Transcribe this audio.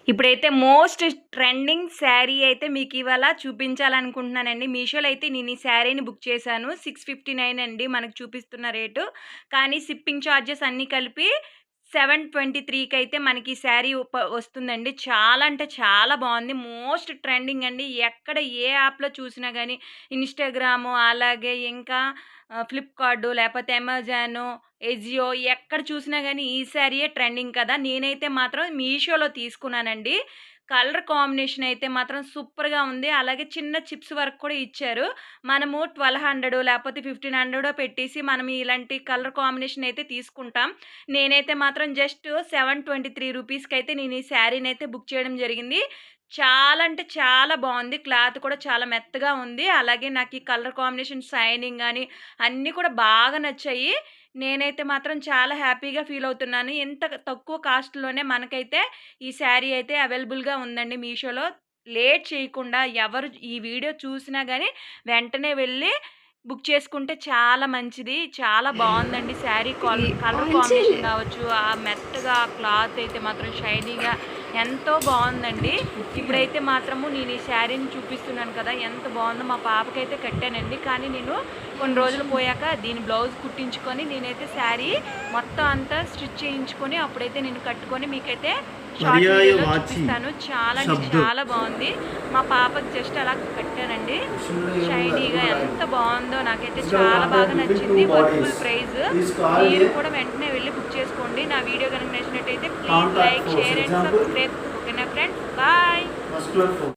ఇప్పుడైతే most trending sari అయితే మీకు ఇవాళ చూపించాలనుకుంటున్నానండి. మీషోలో అయితే నేను ఈ శారీని బుక్ చేశాను. 659 అండి మనకు చూపిస్తున్న రేటు. కానీ షిప్పింగ్ చార్జెస్ అన్నీ కలిపి 723కి అయితే మనకి ఈ శారీ వస్తుందండి. చాలా అంటే చాలా బాగుంది. మోస్ట్ ట్రెండింగ్ అండి. ఎక్కడ ఏ యాప్‌లో చూసినా గానీ ఇన్‌స్టాగ్రాము అలాగే ఇంకా ఫ్లిప్‌కార్టు లేపోతే అమెజాను, ఎజియో ఎక్కడ చూసినా గానీ ఈ శారీయే ట్రెండింగ్ కదా! నేనైతే మాత్రం మీషోలో తీసుకున్నానండి. కలర్ కాంబినేషన్ అయితే మాత్రం సూపర్‌గా ఉంది. అలాగే చిన్న చిప్స్ వర్క్ కూడా ఇచ్చారు. మనము 1200 లేపోతే 1500 పెట్టేసి మనం ఇలాంటి కలర్ కాంబినేషన్ అయితే తీసుకుంటాం. నేనైతే మాత్రం జస్ట్ 723 రూపీస్‌కైతే నేను ఈ శారీనైతే బుక్ చేయడం జరిగింది. చాలా అంటే చాలా బావుంది. క్లాత్ కూడా చాలా మెత్తగా ఉంది. అలాగే నాకు ఈ కలర్ కాంబినేషన్ షైనింగ్ గాని అన్నీ కూడా బాగా నచ్చాయి. నేనైతే మాత్రం చాలా హ్యాపీగా ఫీల్ అవుతున్నాను. ఇంత తక్కువ కాస్ట్‌లోనే మనకైతే ఈ శారీ అయితే అవైలబుల్‌గా ఉందండి మీషోలో. లేట్ చేయకుండా ఎవరు ఈ వీడియో చూసినా గాని వెంటనే వెళ్లి బుక్ చేసుకుంటే చాలా మంచిది. చాలా బావుందండి శారీ కలర్ కాంబినేషన్ గావచ్చు, ఆ మెత్తగా క్లాత్ అయితే మాత్రం షైనీగా ఎంతో బావుందండి. ఇప్పుడైతే మాత్రము నేను ఈ శారీని చూపిస్తున్నాను కదా! ఎంత బావుందో మా పాపకైతే కట్టానండి. కానీ నేను కొన్ని రోజులు పోయాక దీని బ్లౌజ్ కుట్టించుకొని నేనైతే శారీ మొత్తం అంతా స్టిచ్ చేయించుకొని అప్పుడైతే నేను కట్టుకొని మీకైతే షార్ట్ వీడియోలో చూపిస్తాను. చాలా అంటే చాలా బావుంది. మా పాపకి జస్ట్ అలా కట్టానండి. షైనీగా ఎంత బావుందో నాకైతే చాలా బాగా నచ్చింది. Worthful price. మీరు కూడా వెంటనే వెళ్లి బుక్ చేసుకోండి. నా వీడియో గనుక నచ్చినట్టయితే please like, share and subscribe. ఓకేనా ఫ్రెండ్స్? బాయ్.